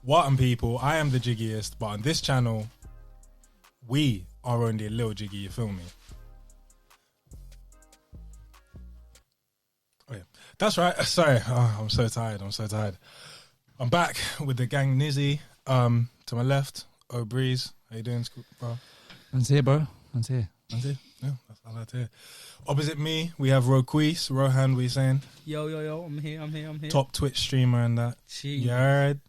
What on people, I am the Jiggiest, but on this channel, we are only a little jiggy, you feel me? Oh yeah, that's right. Sorry, I'm so tired. I'm back with the gang Nizzy. To my left, Breeze. How you doing, bro? Man's here, bro. Man's here. Yeah, that's all I like to hear. Opposite me, we have ROHAN, we saying? Yo, I'm here. Top Twitch streamer and that. Jeez. You heard?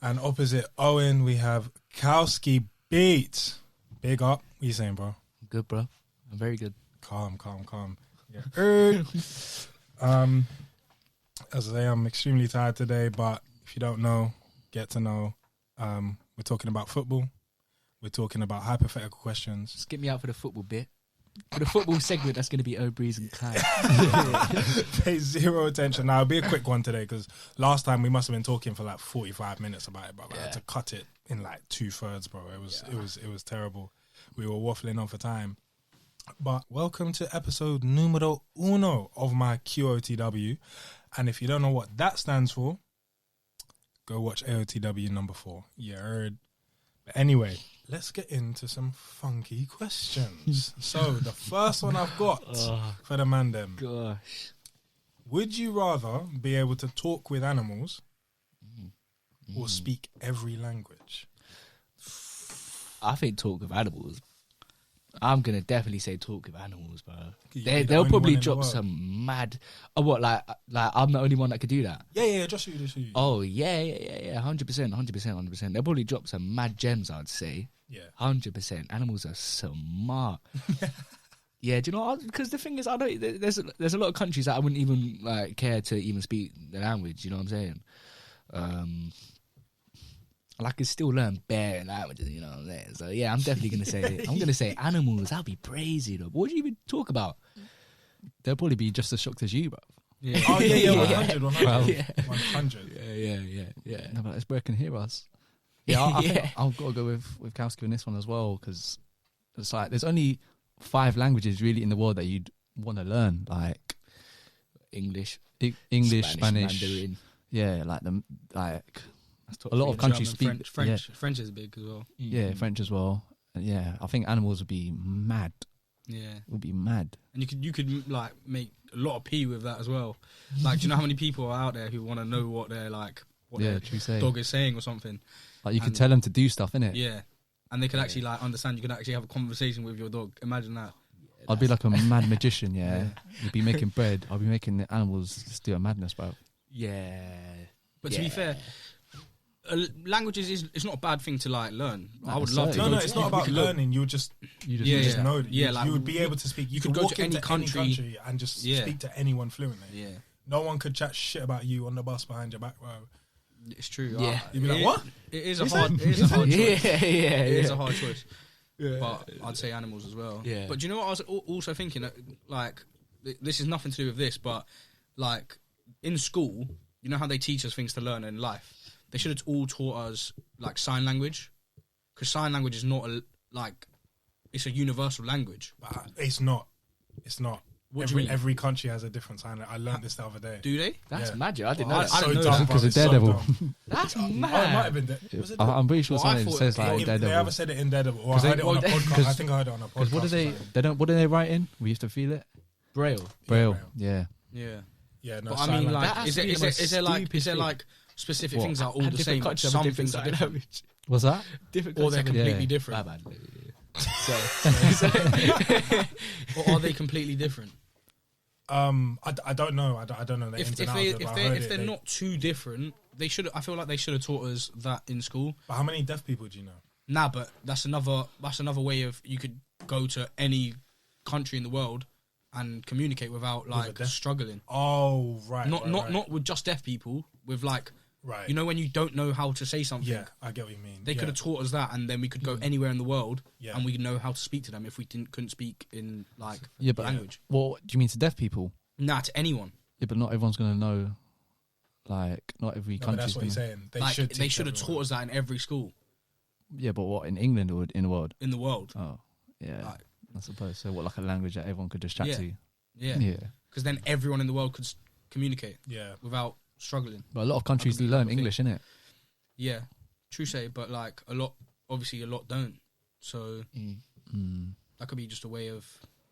And opposite OWEN, we have CALSKI BEATZ. Big up. What you saying, bro? Good, bro. I'm very good. Calm. Yeah. Heard. As I say, I'm extremely tired today, but if you don't know, get to know. We're talking about football. We're talking about hypothetical questions. Just get me out for the football bit. For the football segment, that's going to be Breeze and Clyde. Pay zero attention. Now, it'll be a quick one today because last time we must have been talking for like 45 minutes about it, but I had to cut it in like 2/3, bro. It was terrible. We were waffling on for time. But welcome to episode numero uno of my QOTW. And if you don't know what that stands for, go watch AOTW number 4. You heard. But anyway, let's get into some funky questions. So the first one I've got for the man them. Gosh. Would you rather be able to talk with animals or speak every language? I think talk with animals. I'm going to definitely say talk with animals, bro. only They'll probably one in the drop world. some mad... Oh, what, like I'm the only one that could do that? Yeah, just you. Oh, yeah, 100%. They'll probably drop some mad gems, I'd say. Yeah. 100%. Animals are smart. Yeah, do you know? Because the thing is, I don't. There's a lot of countries that I wouldn't even like care to even speak the language. You know what I'm saying? I could still learn bare languages. You know what I'm saying? So yeah, I'm definitely gonna say animals. That'd be crazy though. But what do you even talk about? They'll probably be just as shocked as you, bro. Yeah. Oh, yeah, 100. Yeah. 100. Yeah. No, but let's can hear us. Yeah, I think I've got to go with CALSKI in this one as well because it's like there's only 5 languages really in the world that you'd want to learn, like English, Spanish, Mandarin. yeah, a lot of countries German, speak French. Yeah, French is big as well. yeah, French as well. And yeah, I think animals would be mad. Yeah, Would be mad. and you could like make a lot of pee with that as well. Like, do you know how many people are out there who want to know what their True say. dog is saying or something? Like you could tell them to do stuff, innit? Yeah, and they could actually like understand. You could actually have a conversation with your dog. Imagine that. I'd be like a mad magician. Yeah, you'd be making bread. I'd be making the animals just do a madness, bro. Yeah. But to be fair, languages is not a bad thing to like learn. No, I would it's love to. No, go it's not about learning. You just know that. Yeah, like, you would be able to speak. You could go walk to any into country and just speak to anyone fluently. Yeah, No one could chat shit about you on the bus behind your back row. it's true. Yeah. You'd be like, what? It is a hard choice. It is Yeah. a hard choice. But I'd say animals as well. Yeah. But do you know what I was also thinking? Like, this is nothing to do with this, but like in school, you know how they teach us things to learn in life. They should have all taught us like sign language, because sign language is not it's a universal language. But it's not. What do you mean? Every country has a different sign. I learned this the other day. Do they? That's Yeah. magic. I didn't know I that. don't So know dumb, that. bro. Because of It's so Daredevil. dumb. That's Oh, it might mad. have been. Was it? I'm pretty sure Well, I something thought says they- like If Daredevil. they ever said it in Daredevil, or I heard it on a podcast. I think I heard it on a podcast. Because what do they? What do they write in? We used to feel it. Braille. Braille. Braille. Yeah. Yeah. Yeah, no. But I sign mean, language. like, That is has to be the most there stupid like specific What? things that are all And the different same? countries have Some different things are sign different, language. What's that? Different or they're countries have completely Yeah. different. My bad. Or are they completely different? I don't know. I don't know the ins and outs of it, but I heard If it, they're not too different, they should. I feel like they should have taught us that in school. But how many deaf people do you know? Nah, but that's another way of you could go to any country in the world and communicate without like deaf- struggling. Oh, right. Not with just deaf people. With like, Right. you know, when you don't know how to say something. Yeah, I get what you mean. They could have taught us that, and then we could go anywhere in the world, Yeah. and we know how to speak to them if we couldn't speak in like Yeah, but language. Well, do you mean to deaf people? Nah, to anyone. Yeah, but not everyone's gonna know. Like, not every No, but country. that's what he's saying. They Like, should. they should have taught us that in every school Yeah, but what in England or in the world? in the world. Oh, yeah. Like, I suppose so. What, like a language that everyone could just chat Yeah. to? yeah, Yeah. because then everyone in the world could communicate Yeah. without struggling. But a lot of countries completely learn different English, innit? Yeah, true say, but like a lot don't. So that could be just a way of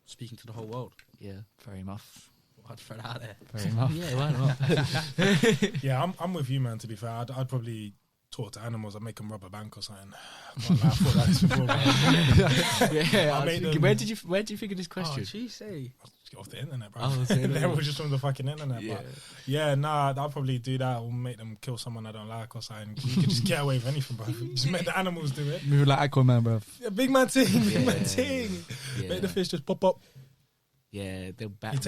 speaking to the whole world. Yeah. Fair enough. I'd throw that out there. Fair enough. Yeah, why not? Yeah, I'm with you, man. To be fair, I'd probably talk to animals. I'd make them rob a bank or something. I can't lie, I thought about this before, man. Where did you think of this question? Oh, geez, say. Just get off the internet, bro. Oh, so They were just from the fucking internet. Yeah. But yeah, nah, I'll probably do that or make them kill someone I don't like or something. You can just get away with anything, bro. Just make the animals do it. Move like Aquaman, bro. Yeah, big man ting, big Yeah. man ting. Yeah. Make the fish just pop up. Yeah, they'll back You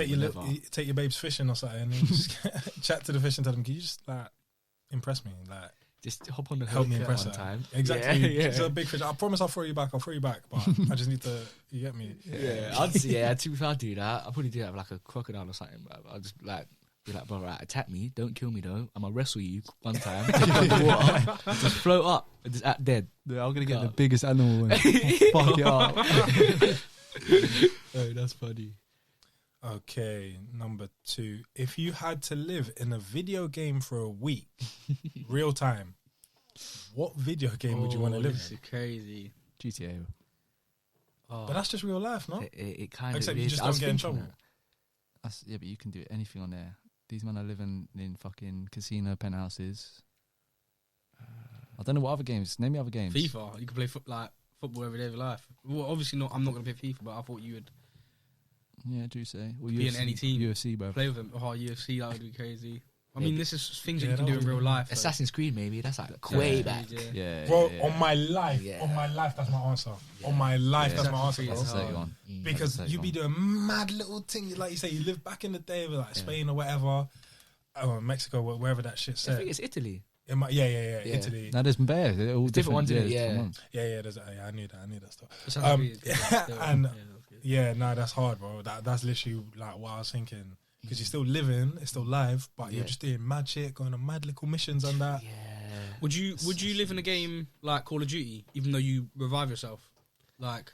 take your babes fishing or something and you just chat to the fish and tell them, can you just like impress me? Like, just hop on the help me hook impress one her. time. Exactly. Yeah, It's a big fish. I promise I'll throw you back. But I just need to, you get me? yeah. To be fair, I'd do that. I'll probably do that with like a crocodile or something. But I'll just like be like, bro, right, attack me. Don't kill me though. I'm gonna wrestle you one time. Take you underwater, just float up and just act dead. Yeah, I'm gonna get God. the biggest animal and fuck it up. Oh, that's funny. Okay, number 2. If you had to live in a video game for a week, real time, what video game would you want to live This in? is crazy. GTA. Oh. But that's just real life, no? It kind Except of you is. just I was don't get in thinking trouble. that. Yeah, but you can do anything on there. These men are living in fucking casino penthouses. I don't know what other games. Name me other games. FIFA. You can play football every day of your life. Well, obviously not. I'm not going to play FIFA, but I thought you would Yeah, do say. Well, be in any team. UFC, bro. play with them. Oh, UFC, that would be crazy. I Yeah, mean, but- this is things Yeah, you can that do in would real be- life. though. Assassin's Creed, maybe. That's like way Yeah. back. Yeah. Yeah, Bro, yeah. on my life, Yeah. that's my answer. Yeah. On my life, Yeah. that's my answer, Assassin's bro. Creed That's is a hard. second one. Because That's a you be second doing mad little things, like you say, you live back in the day with like Spain or whatever, Mexico, wherever that shit I said. think it's Italy. Yeah, Yeah. Itely. Now there's bears. They're all Different ones, innit? there's Yeah. different ones. Yeah, I knew that stuff. Assassin's Creed is yeah, still- and- yeah, that's good. Yeah, no, that's hard, bro. That's literally like what I was thinking. Because you're still living, it's still live, but you're Yeah. just doing mad shit, going on mad little missions and that. Yeah. Would you live in a game like Call of Duty, even though you revive yourself? Like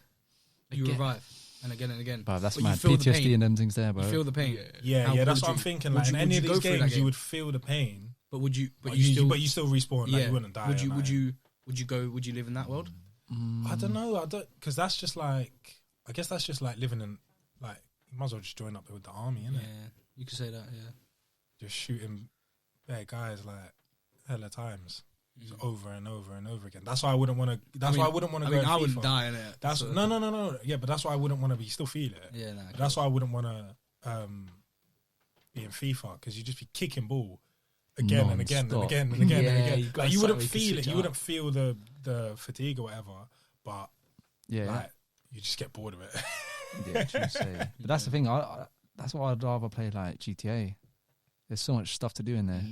you Again. revive and again. Bro, that's But my you feel the PTSD pain. and them things there, You bro. feel the pain. Yeah, How that's would what I'm you- thinking. would Like in you- any would of you these go through that games, you game? would feel the pain, But would you? But but you still. you still respawn. Like you wouldn't die. Would you? and Would that. you? Would you go? Would you live in that world? I don't know. Because that's just like, I guess that's just like living in, like, you might as well just join up with the army, innit? Yeah, you could say that. Yeah. Just shooting guys like hella times. Just over and over and over again. That's why I wouldn't want to. That's why I wouldn't want to I go. mean, in I wouldn't FIFA. die in it. That's so- no. Yeah, but that's why I wouldn't want to be. You still feel it. Yeah, no. But that's why I wouldn't want to be in FIFA because you just be kicking ball again and again and Non-stop. again and again and Yeah, again. you got Like, you wouldn't something you feel can it. switch You up. wouldn't feel the fatigue or whatever. But Yeah, like you just get bored of it. yeah, true say. But that's the thing. That's why I'd rather play like GTA. There's so much stuff to do in there.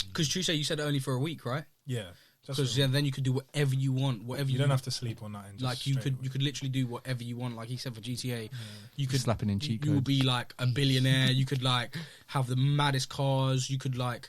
Because Tuesday, you said only for a week, right? Yeah, Because then you could do whatever you want, whatever you don't have to sleep on that. And just like you straight away. could literally do whatever you want. Like he said for GTA, you could Slapping in cheat you would codes. be like a billionaire. You could like have the maddest cars. You could like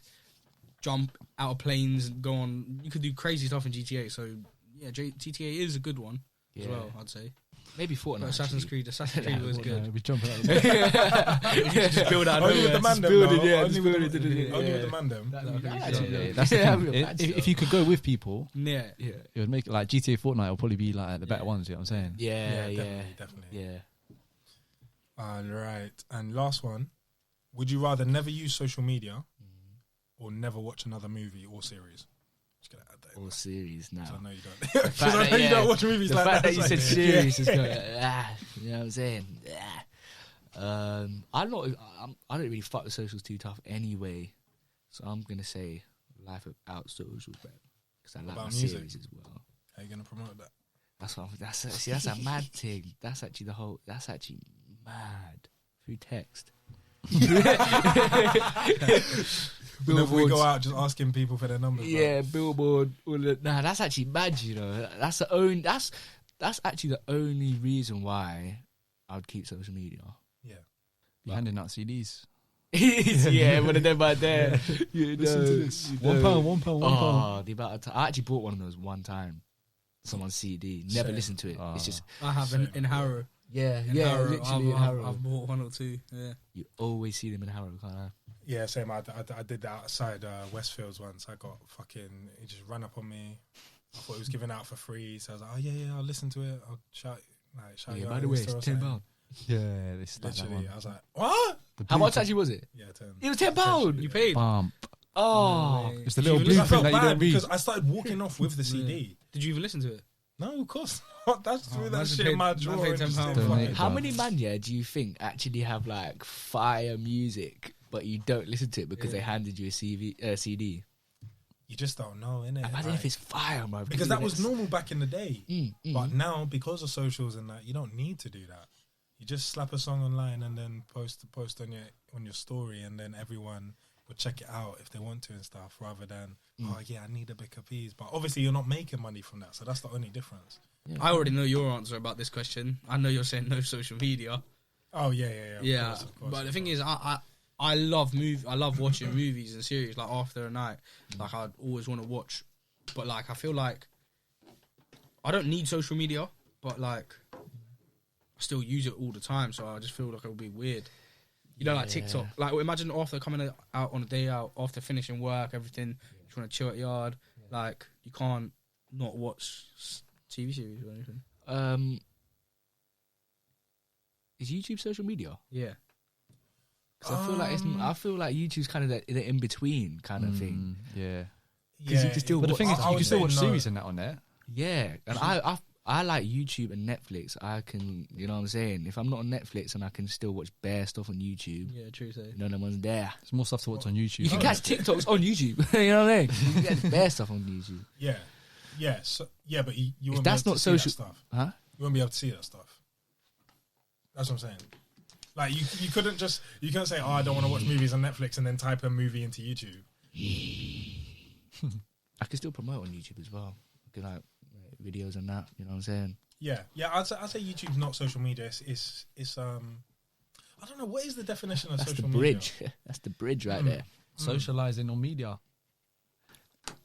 jump out of planes and go on. You could do crazy stuff in GTA. So yeah, GTA is a good one as Yeah. well. I'd say. Maybe Fortnite. But Assassin's actually. Creed was good. We jump out. Just build out Only with the nowhere. mandem, build it, though. yeah, Only just with build the- it, only yeah. with the mandem. Yeah, that's the thing. If you could go with people, Yeah. Yeah. it would make it like GTA Fortnite will probably be like the better ones. You know what I'm saying? Yeah, yeah, definitely. yeah. All right, and last one: would you rather never use social media or never watch another movie or series? Just get it out there. All series now. 'Cause I know you don't. The Because I know you don't watch movies the like fact that. that you it's said like- series is Yeah. going, you know what I'm saying? I don't really fuck with socials too tough anyway, so I'm gonna say life without socials, bro, because I like about my music? series as well. How you gonna promote that? That's what. That's a mad thing. That's actually the whole. That's actually mad through text. Whenever we go out, just asking people for their numbers. bro. Yeah, billboard. Nah, that's actually mad. You know, that's the only. That's actually the only reason why I would keep social media. Yeah. You're handing out CDs. Yeah, one of them right there. You Listen know, to this. you £1, know. £1, £1. Oh, the amount of time. I actually bought one of those one time. Someone's CD. Never Same. listened to it. Oh. It's just I have in Harrow. yeah, In yeah, Harrow, literally in Harrow. I've bought one or two. Yeah. You always see them in Harrow, can't I? Yeah, same. I did that outside Westfields once. I got fucking. He just ran up on me. I thought he was giving out for free, so I was like, "Oh yeah, I'll listen to it. I'll shout you out." By the way, it's £10. Yeah, this is Literally, I was like, "What? How much actually was it? Yeah, 10. It was £10. You paid. bump. Oh, It's the little I blueprint felt that you bad don't read. because I started walking off with the CD. Did you even listen to it? No, of course not. That's threw that man shit paid- in my man drawer. paid and just £10. did Donate fucking- it. how many man do you think actually have like fire music, but you don't listen to it because they handed you a CD? You just don't know, innit? Imagine if it's fire, bro. because that was normal back in the day. But Mm. now, because of socials and that, you don't need to do that. You just slap a song online and then post on your story, and then everyone will check it out if they want to and stuff, rather than oh yeah, I need a bigger piece. But obviously, you're not making money from that, so that's the only difference. I already know your answer about this question. I know you're saying no social media. Oh yeah. Of course, But the thing is, I love watching movies and series like after a night. Like I'd always want to watch, but like I feel like I don't need social media, but like I still use it all the time. So I just feel like it would be weird. You know, like TikTok. Like imagine after coming out on a day out, after finishing work, everything, you want to chill at yard. Like you can't not watch TV series or anything. Is YouTube social media? Yeah. Because I feel like YouTube's kind of the in between kind of thing. Yeah. Because you can still. But the watch thing is, stuff. you would can still say watch no. series and that on there. Yeah, and I like YouTube and Netflix. I can, you know what I'm saying? If I'm not on Netflix and I can still watch bare stuff on YouTube, Yeah, true. So. no one's there. There's more stuff to watch on YouTube. You can catch TikToks on YouTube. You know what I mean? You can get bare stuff on YouTube. Yeah. So, but you If won't that's be able not to social- see that stuff. Huh? You won't be able to see that stuff. That's what I'm saying. Like you couldn't say, oh, I don't want to watch movies on Netflix and then type a movie into YouTube. I can still promote on YouTube as well. I can like videos and that. You know what I'm saying? Yeah. I'd say YouTube's not social media. It's I don't know, what is the definition of That's social the bridge. That's the bridge right there. Socializing on media.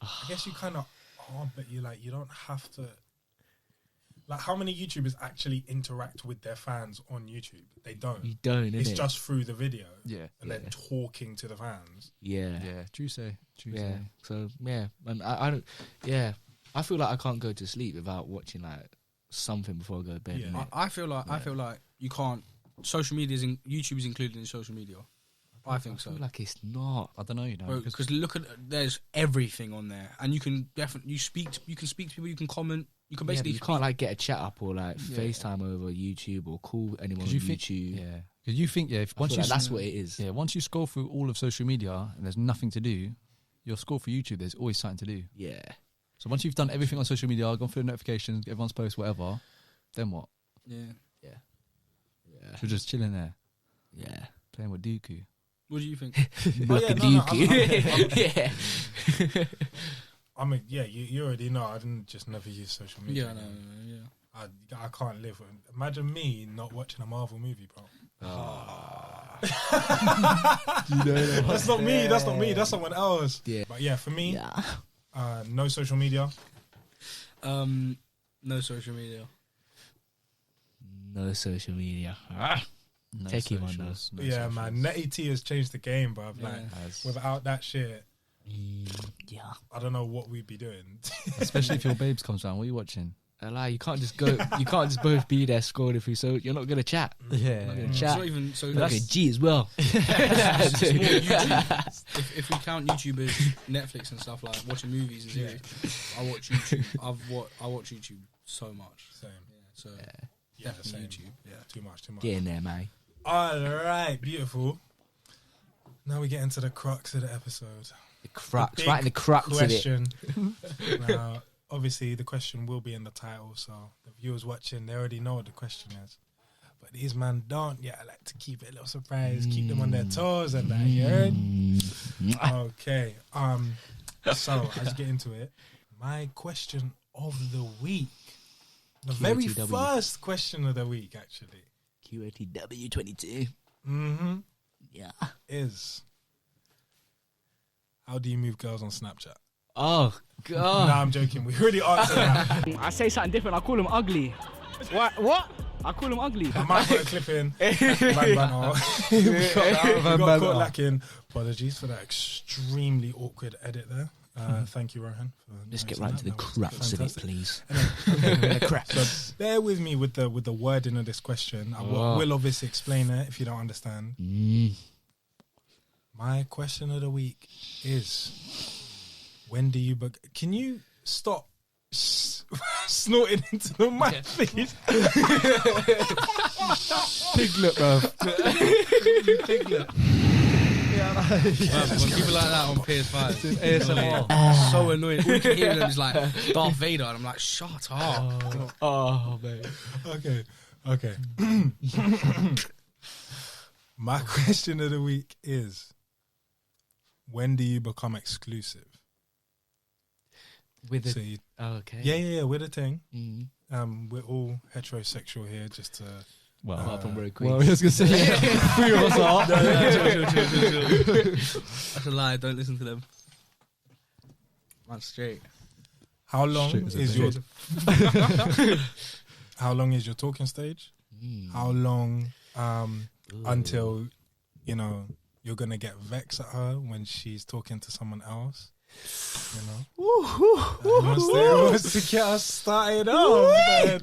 I guess you kind of are, but you don't have to. Like, how many YouTubers actually interact with their fans on YouTube? They don't. You don't. It's innit? just through the video. Yeah. And they're talking to the fans. Yeah. Yeah. True say. Yeah. So yeah, and I don't. Yeah, I feel like I can't go to sleep without watching like something before I go to bed. Yeah. innit? I feel like you can't. Social media YouTube is included in social media. I think so. feel like it's not. I don't know, you know. Because look at there's everything on there, and you can definitely you can speak to people, you can comment, you can Yeah, but basically you can't like get a chat up or like Yeah. FaceTime over YouTube or call anyone on you think, YouTube. yeah, because you think, if I once feel you like that's what it is. yeah, once you scroll through all of social media and there's nothing to do, you'll scroll through YouTube. There's always something to do. Yeah. So once you've done everything on social media, gone through the notifications, everyone's posts, whatever, then what? yeah. So we're just chilling there, Yeah. playing with Dooku. What do you think? Yeah. I mean, yeah, you already know. I didn't just never use social media. Yeah, no, yeah. I can't live with. Imagine me not watching a Marvel movie, bro. That's not me. That's not me. That's someone else. Yeah. But yeah, for me, Yeah. no social media. No social media. No social media. No Take him on socials, no Yeah, socials. man. Netty T has changed the game, bro. Yeah. Like, Has. without that shit, Yeah. I don't know what we'd be doing. Especially if your babes comes round. What are you watching? I lie. You can't just go. You can't just both be there scrolling through. So you're not gonna chat. Yeah. Not gonna It's chat. not even so. Look at G as well. It's more YouTube. If we count YouTube as Netflix and stuff like watching movies and series, I watch YouTube. I watch YouTube so much. Same. Yeah, so Yeah, definitely same. YouTube. Yeah. Too much. Get in there, man. All right, beautiful. Now we get into the crux of the episode. The crux, big right in the crux of it. Question. Now, obviously, the question will be in the title, so the viewers watching, they already know what the question is. But these man don't. Yeah, I like to keep it a little surprise, keep them on their toes and that. You heard? Okay. So let's get into it. My question of the week. The very QOTW. first question of the week, actually. QOTW 22. Mm-hmm. Yeah. Is how do you move girls on Snapchat? Oh God. Nah, I'm joking. We already answered that. I say something different. I call them ugly. What? I call him ugly. I might put a clip in. Van banter. We got caught lacking. Apologies for that extremely awkward edit there. Thank you, Rohan. Let's get right into the craps of it, please. So bear with me with the wording of this question. I will obviously explain it if you don't understand. My question of the week is: when do you? Can you stop snorting into the mic, please? Piglet, bro. Piglet. When people like that on PS5, ASMR, so annoying. All you can hear them is like Darth Vader, and I'm like, shut up. Oh, man. Okay. My question of the week is: when do you become exclusive? With So the you, okay. yeah, with a thing. Mm. We're all heterosexual here, just to. Well, Apart from Road well, I Queens. was going to say, three of us are. Chill. That's a lie. Don't listen to them. Man, straight. How long Shit, is your? How long is your talking stage? How long until you're gonna get vexed at her when she's talking to someone else? Wants to get us started off.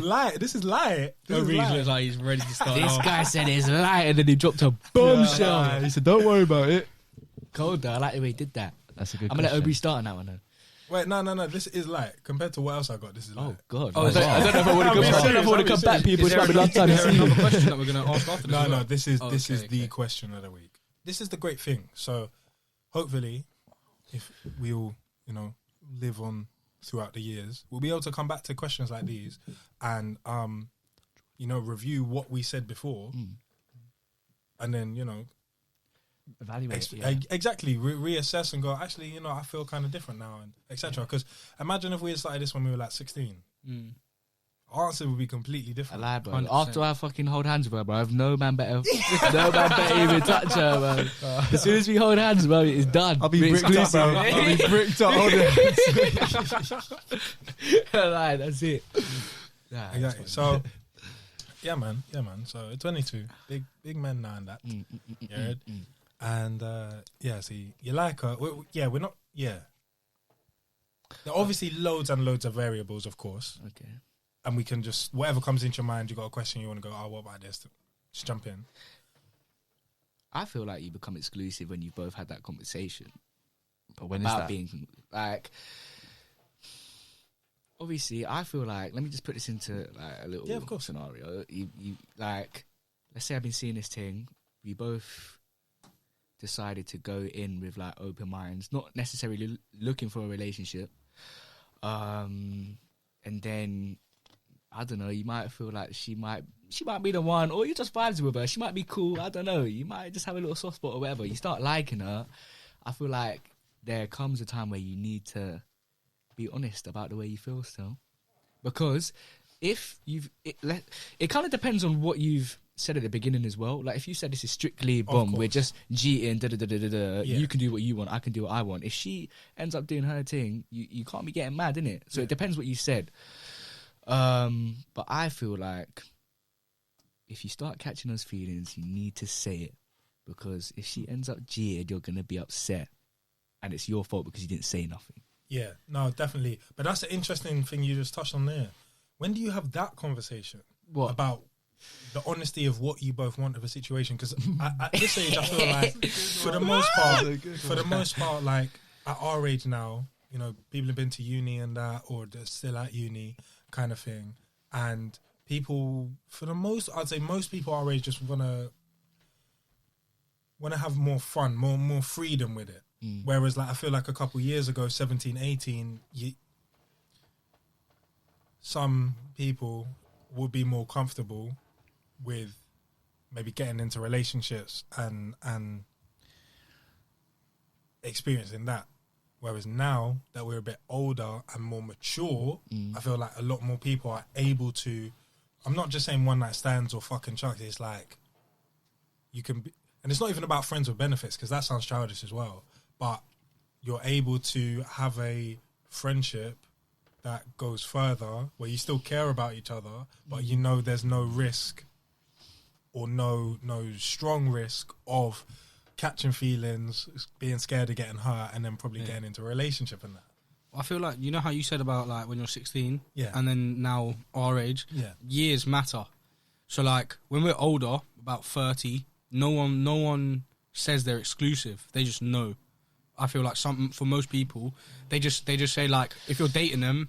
Light. This is light. This is Reed light. looks like he's ready to start. This off. guy said it's light, and then he dropped a bombshell. He said, "Don't worry about it." Cold though. I like the way he did that. That's a good. I'm gonna let question. Aubrey start on that one though. Wait, no. This is light compared to what else I got. This is light. Oh God. Oh, I don't know if I want to come. I don't know if I want to come back. People, it's Is might be there last time to see another you. question that we're going to ask after this? No, as well? this is Oh, this is okay, the okay. question of the week. This is the great thing. So, hopefully, if we all live on throughout the years, we'll be able to come back to questions like these and review what we said before, and then Evaluate. exactly reassess and go. Actually, I feel kind of different now, and etc. Because imagine if we had started this when we were like 16. Our answer would be completely I different. lie, bro. 100%. After I fucking hold hands with her, bro, I've no man better even touch her, bro. As soon as we hold hands, bro, it's done. I'll be We're bricked up, bro. exclusive. I'll be bricked up. Hold it. Lie, that's it. Nah, Exactly. So, yeah, man. So, 22, big men now and that. Yeah. And see, you like her. We're not. Yeah. There are obviously loads and loads of variables, of course, Okay. and we can just whatever comes into your mind. You got a question, you want to go. Oh, what about this? Just jump in. I feel like you become exclusive when you've both had that conversation But when is about that? being like. Obviously, I feel like, let me just put this into like a little of course. scenario. You like, let's say I've been seeing this thing. We both decided to go in with like open minds, not necessarily looking for a relationship. And then I don't know, you might feel like she might be the one, or you just vibes with her. She might be cool. I don't know. You might just have a little soft spot or whatever. You start liking her. I feel like there comes a time where you need to be honest about the way you feel still, because if it kind of depends on what you've said at the beginning as well. Like if you said this is strictly bomb, we're just cheating, you can do what you want, I can do what I want. If she ends up doing her thing, you can't be getting mad, innit? So it depends what you said. But I feel like if you start catching those feelings, you need to say it, because if she ends up cheated, you're gonna be upset, and it's your fault because you didn't say nothing. Yeah, no, definitely. But that's an interesting thing you just touched on there. When do you have that conversation? What? About the honesty of what you both want of a situation? Because at this age, I feel like for the most part, like at our age now, people have been to uni and that, or they're still at uni, kind of thing. And people, I'd say most people our age just wanna have more fun, more freedom with it. Whereas, like, I feel like a couple of years ago, 17, 18, some people would be more comfortable with maybe getting into relationships and experiencing that. Whereas now that we're a bit older and more mature, I feel like a lot more people are able to. I'm not just saying one night stands or fucking chucks. It's like you can be, and it's not even about friends with benefits, because that sounds childish as well. But you're able to have a friendship that goes further, where you still care about each other, but you know there's no risk or no strong risk of catching feelings, being scared of getting hurt, and then probably getting into a relationship and that. I feel like, you know how you said about like when you're 16, Yeah. and then now our age, Yeah. years matter. So like when we're older, about 30, no one says they're exclusive. They just know. I feel like for most people, they just say like, if you're dating them,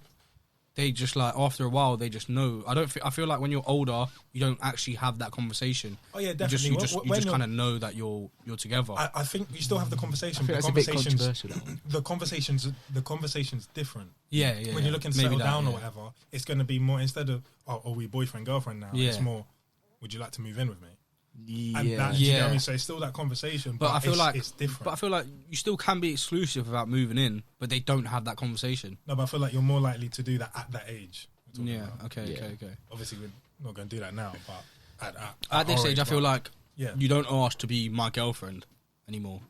they just like after a while they just know. I feel like when you're older, you don't actually have that conversation. Oh yeah, definitely. You just kind of know that you're together. I think you still have the conversation. I feel But that's a bit controversial. That one. the conversation's different. Yeah. When you're looking to settle down or yeah. whatever, it's going to be more, instead of are we boyfriend girlfriend now? Yeah. It's more, would you like to move in with me? Yeah. And that, you know what I mean? So it's still that conversation, but I feel like it's different. But I feel like you still can be exclusive without moving in, but they don't have that conversation. No, but I feel like you're more likely to do that at that age. we're talking Yeah. about. Okay. Obviously, we're not going to do that now, but At this our age, I feel but- like yeah. you don't ask to be my girlfriend anymore.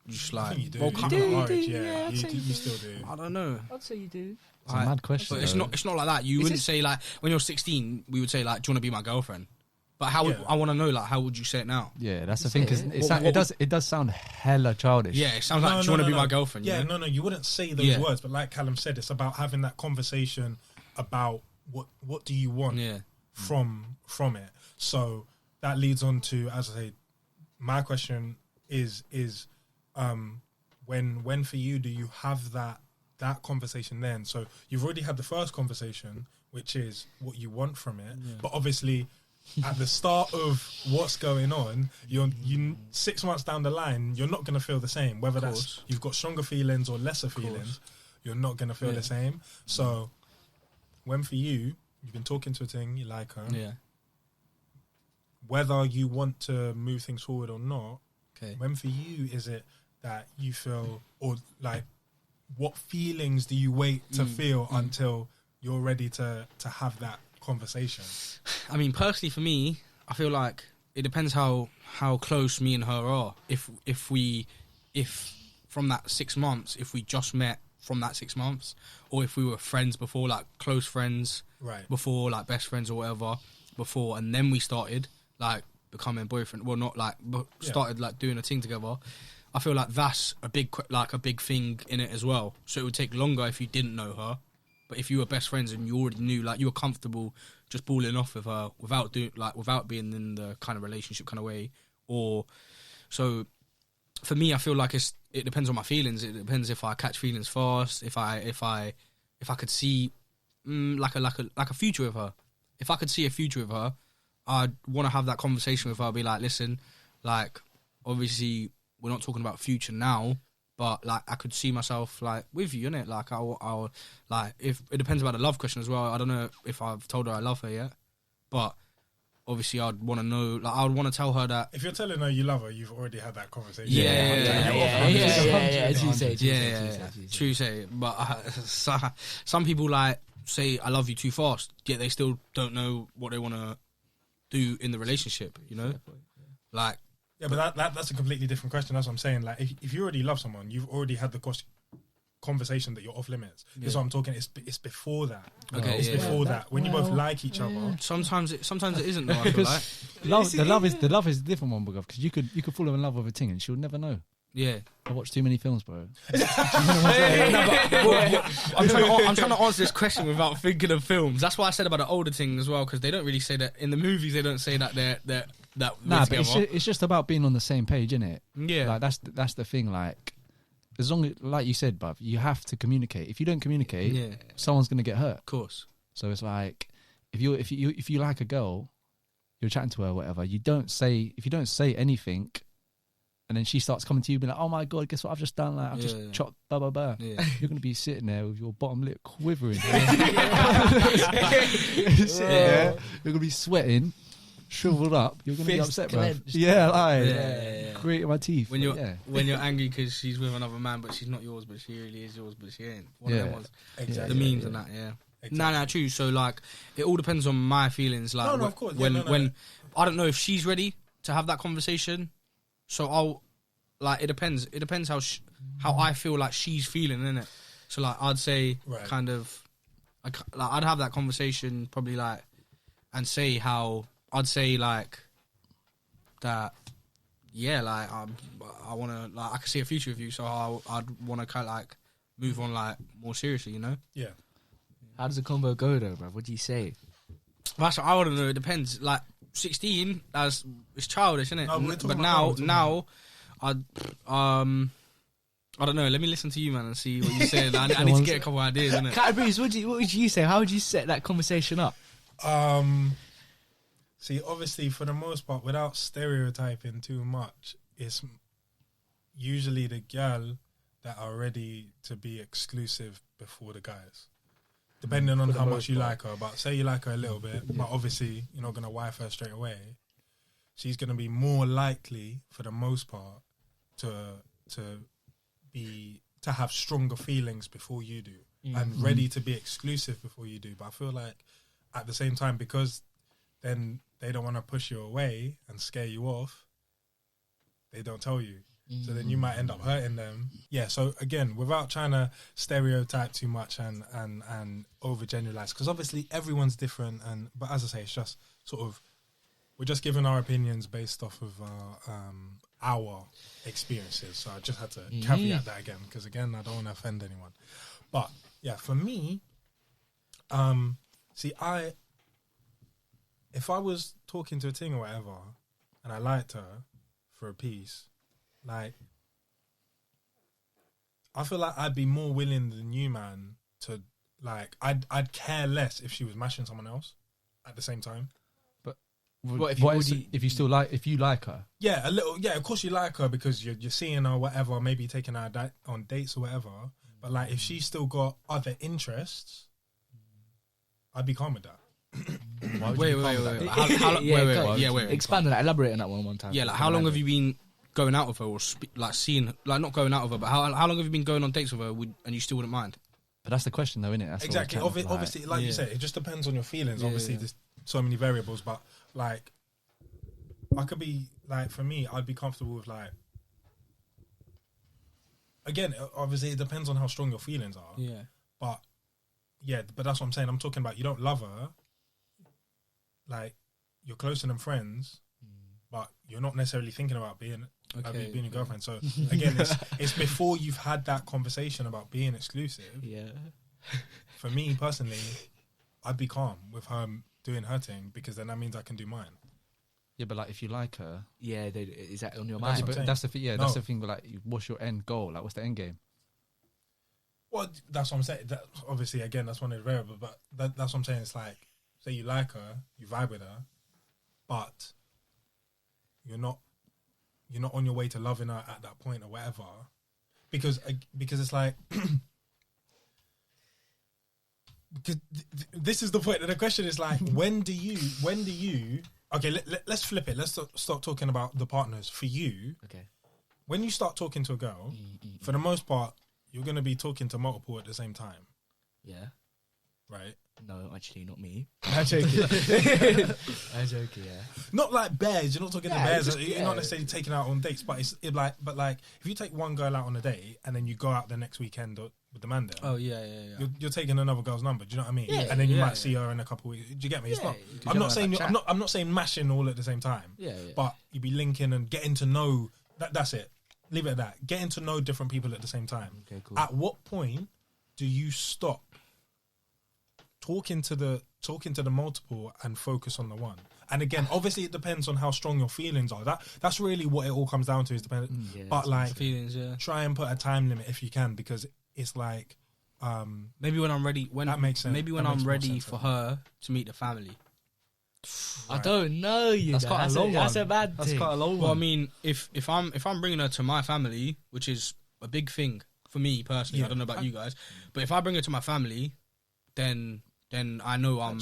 You just I like, think you do. well, Even come at do, our you age, do, yeah, yeah, I'd you say you still do. I don't know. I'd say you do. It's a mad question. But it's though. not like that. You wouldn't say like when you're 16, we would say like, do you want to be my girlfriend? But how would Yeah. I want to know like how would you say it now? Yeah, that's the You thing. say Because it. it does sound hella childish. Yeah, it sounds like, do you want to be my girlfriend? Yeah, you know? no, you wouldn't say those Yeah. words, but like Callum said, it's about having that conversation about what do you want Yeah. from it. So that leads on to, as I say, my question is when for you do you have that conversation then? So you've already had the first conversation, which is what you want from it, but obviously at the start of what's going on, you 6 months down the line, you're not going to feel the same. Whether that's you've got stronger feelings or lesser feelings, you're not going to feel the same. So when for you, you've been talking to a thing, you like her, Yeah. whether you want to move things forward or not, Okay. when for you is it that you feel, or like what feelings do you wait to feel until you're ready to have that conversation? I mean, personally for me, I feel like it depends how close me and her are. If from that 6 months, if we just met from that 6 months, or if we were friends before, like close friends, Right. before, like best friends or whatever, before, and then we started like becoming boyfriend. Well, not like, but started like doing a thing together. I feel like that's a big thing in it as well. So it would take longer if you didn't know her, but if you were best friends and you already knew, like you were comfortable just balling off with her without being in the kind of relationship kind of way, or so. For me, I feel like it depends on my feelings. It depends if I catch feelings fast. If I could see like a future with her. If I could see a future with her, I'd want to have that conversation with her. Be like, listen, like obviously we're not talking about future now, but like I could see myself like with you, innit? Like I'll like, if it depends about the love question as well. I don't know if I've told her I love her yet, but obviously I'd want to know. Like I would want to tell her that. If you're telling her you love her, you've already had that conversation. Yeah. As you say, True say. But some people like say I love you too fast, yet they still don't know what they want to do in the relationship. You know, like. Yeah, but that's a completely different question. That's what I'm saying. Like, if you already love someone, you've already had the conversation that you're off limits. That's what I'm talking. It's before that. Okay, it's before that. When you both like each other. Sometimes it isn't though. I feel like. The love is a different one, because you could fall in love with a thing and she'll never know. Yeah. I watch too many films, bro. I'm trying to answer this question without thinking of films. That's why I said about the older thing as well, because they don't really say that in the movies. They don't say that they're Nah, but it's just about being on the same page, innit? Yeah. Like that's the thing. Like, as long as, like you said, bruv, you have to communicate. If you don't communicate, someone's gonna get hurt. Of course. So it's like if you like a girl, you're chatting to her, or whatever. If you don't say anything, and then she starts coming to you, being like, "Oh my god, guess what I've just done? Like I've just chopped blah blah blah." Yeah. You're gonna be sitting there with your bottom lip quivering. You're gonna be sweating, shriveled up. You're gonna be Fist upset, bro. clenched. Yeah, like Yeah. grating my teeth. When you're yeah. when you're angry because she's with another man, but she's not yours, but she really is yours, but she ain't. One of them ones. Exactly. The memes and that, yeah. Exactly. Nah, true. So like, it all depends on my feelings. Like, No, of course. Yeah, when no. when I don't know if she's ready to have that conversation, so I'll like. It depends. It depends how I feel like she's feeling, innit? So like I'd say Right. kind of, I'd have that conversation probably like, and say how I'd say like that. Yeah, like I want to like I can see a future with you, so I'd want to kind of like move on like more seriously, you know. Yeah. How does the combo go though, bro? What do you say? That's what I want to know. It depends. Like 16, it's childish, isn't it? No, we're talking But about now, I don't know. Let me listen to you, man, and see what you say. I need to get a couple of ideas, innit? Categories. What would you say? How would you set that conversation up? See, obviously, for the most part, without stereotyping too much, it's usually the gal that are ready to be exclusive before the guys. Depending on how much you like her. But say you like her a little bit, but obviously you're not going to wife her straight away. She's going to be more likely, for the most part, to have stronger feelings before you do. And ready to be exclusive before you do. But I feel like at the same time, because then they don't want to push you away and scare you off, they don't tell you. So then you might end up hurting them. Yeah, so again, without trying to stereotype too much and overgeneralize, because obviously everyone's different. But as I say, it's just sort of, we're just giving our opinions based off of our experiences. So I just had to caveat that again, because again, I don't want to offend anyone. But yeah, for me, if I was talking to a ting or whatever, and I liked her for a piece, like, I feel like I'd be more willing than you, man, to, like, I'd care less if she was mashing someone else at the same time. But What if you like her? Yeah, a little. Yeah, of course you like her because you're seeing her, whatever. Maybe you're taking her on dates or whatever. But like, if she's still got other interests, I'd be calm with that. Wait. Expand on that. Elaborate on that one time. Yeah, like how long have you been going out with her, or seeing, like not going out with her, but how long have you been going on dates with her, and you still wouldn't mind? But that's the question, though, isn't it? That's Exactly. Obviously, like you said, it just depends on your feelings. Obviously, there's so many variables, but like, I could be like, for me, I'd be comfortable with like. Again, obviously, it depends on how strong your feelings are. Yeah. But yeah, but that's what I'm saying. I'm talking about you don't love her. Like, you're closer than friends, but you're not necessarily thinking about being a girlfriend. So again, it's before you've had that conversation about being exclusive. Yeah. For me personally, I'd be calm with her doing her thing, because then that means I can do mine. Yeah, but like, if you like her, is that on your That's mind? what I'm saying. that's the thing. Yeah, No. that's the thing. But like, what's your end goal? Like, what's the end game? Well, that's what I'm saying. That, obviously, again, that's one of the variables. But that's what I'm saying. It's like, say you like her, you vibe with her, but you're not on your way to loving her at that point or whatever, because it's like, because this is the point. And the question is like, when do you? Okay, let's flip it. Let's stop talking about the partners. For you, Okay. when you start talking to a girl, for the most part, you're going to be talking to multiple at the same time, Yeah. right? No, actually, not me. I'm joking. I'm joking. Yeah. Not like bears. You're not talking to Yeah, bears. just- You're yeah. not necessarily taking out on dates, but like if you take one girl out on a date and then you go out the next weekend with the man there, Oh yeah. you're taking another girl's number. Do you know what I mean? Yeah, and then you yeah, might see her in a couple of weeks. Do you get me? It's Yeah, not. you can I'm not have saying. that I'm chat. not saying mashing all at the same time. Yeah. But you be linking and getting to know. That's it. Leave it at that. Getting to know different people at the same time. Okay, cool. At what point do you stop talking to the multiple and focus on the one? And again, obviously, it depends on how strong your feelings are. That's really what it all comes down to. Is dependent. Yeah, But like, Feelings, yeah. try and put a time limit if you can, because it's like, Maybe when I'm ready, that makes sense. Maybe when That makes I'm more ready sense, for I her to meet the family. I don't know you. That's quite a long That's one. a bad That's thing. quite a long Well, I one. mean, if I'm bringing her to my family, which is a big thing for me personally, Yeah. I don't know about you guys, but if I bring her to my family, then I know I'm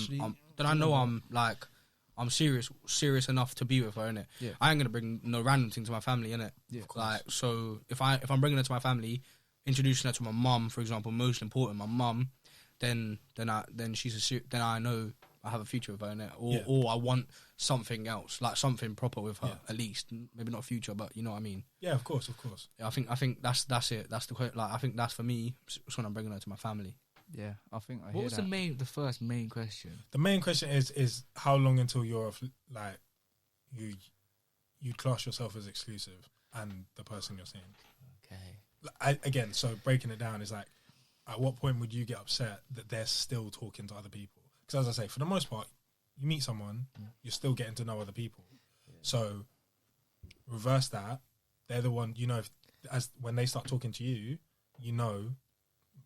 serious enough to be with her, innit? Yeah. I ain't gonna bring no random thing to my family, innit? Yeah, of Like, so if I'm bringing her to my family, introducing her to my mum, for example, most important, my mum, then I know I have a future with her, innit? Or I want something else, like something proper with her, at least. Maybe not future, but you know what I mean. Yeah, of course. Yeah, I think that's it. That's the like. I think that's for me. It's when I'm bringing her to my family. Yeah, I think. What was the first main question? The main question is how long until you're like you'd class yourself as exclusive and the person you're seeing. Okay. Again, so breaking it down is like, at what point would you get upset that they're still talking to other people? Because as I say, for the most part, you meet someone, you're still getting to know other people. Yeah. So reverse that. They're the one, you know, when they start talking to you, you know,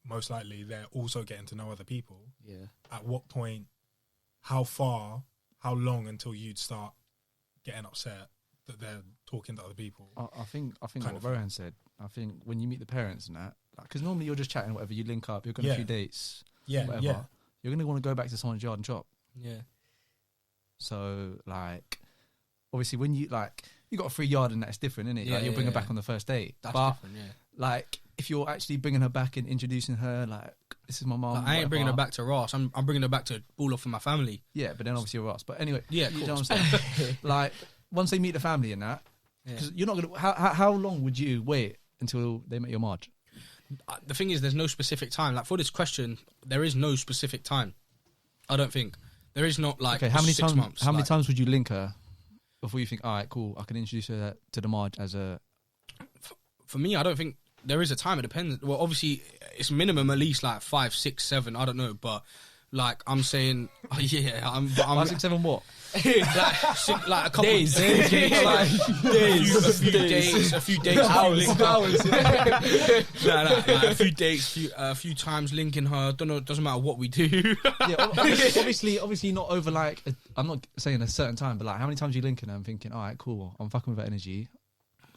most likely they're also getting to know other people. Yeah. At what point, how long until you'd start getting upset that they're talking to other people? I think what Rohan said. I think when you meet the parents and that, because normally you're just chatting, whatever, you link up, you're going a few dates, whatever. Yeah. You're going to want to go back to someone's yard and chop. Yeah. So, like, obviously when you got a free yard and that's different, isn't it? Like, you'll bring her back on the first date. That's different, yeah. Like, if you're actually bringing her back and introducing her, like, this is my mum. Like, I ain't bringing her back to Ross. I'm bringing her back to ball off with my family. Yeah, but then obviously you're Ross. But anyway, yeah, you know what I'm saying? Like, once they meet the family and that, because you're not going to, how long would you wait until they met your Marge? The thing is, there's no specific time. Like, for this question, there is no specific time. I don't think. There is not, like, okay, how many 6 months. How many times would you link her before you think, all right, cool, I can introduce her to the Marge as a... For me, I don't think there is a time. It depends. Well, obviously, it's minimum at least, like, 5, 6, 7, I don't know, but... Like, I'm saying, I'm 5, 6, 7 what? like a couple days. Days. A few days. Hours. A few dates, a few times linking her. Don't know, doesn't matter what we do. obviously not over, like, I'm not saying a certain time, but like, how many times you linking her and thinking, all right, cool, I'm fucking with her energy,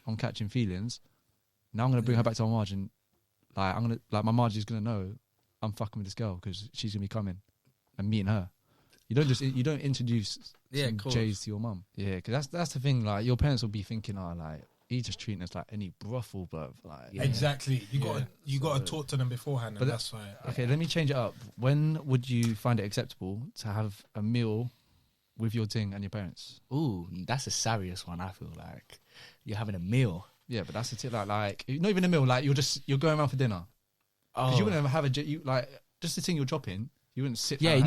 I'm catching feelings, now I'm going to bring her back to my Marge and, like, my Marge is going to know I'm fucking with this girl because she's gonna be coming and meeting her. You don't introduce some J's to your mum. Yeah, because that's the thing. Like, your parents will be thinking, oh, like, he's just treating us like any brothel, bruv. Like, exactly. You got to talk to them beforehand. But that's why. Okay, let me change it up. When would you find it acceptable to have a meal with your ting and your parents? Ooh, that's a serious one. I feel like you're having a meal. Yeah, but that's a tip. Like not even a meal. Like, you're going around for dinner. Because you wouldn't have just the thing you're dropping. You wouldn't sit. Yeah. You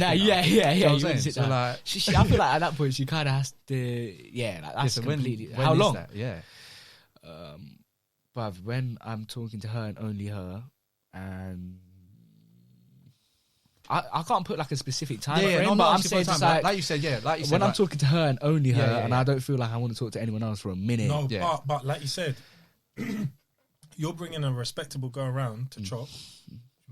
wouldn't sit down. Like, I feel like at that point she kind of has to. Yeah, like that's completely. When how long? That? Yeah. But when I'm talking to her and only her, and I can't put like a specific time frame, but I'm saying just like you said, when I'm talking to her and only her, and I don't feel like I want to talk to anyone else for a minute. No, but like you said. You're bringing a respectable girl around to chop,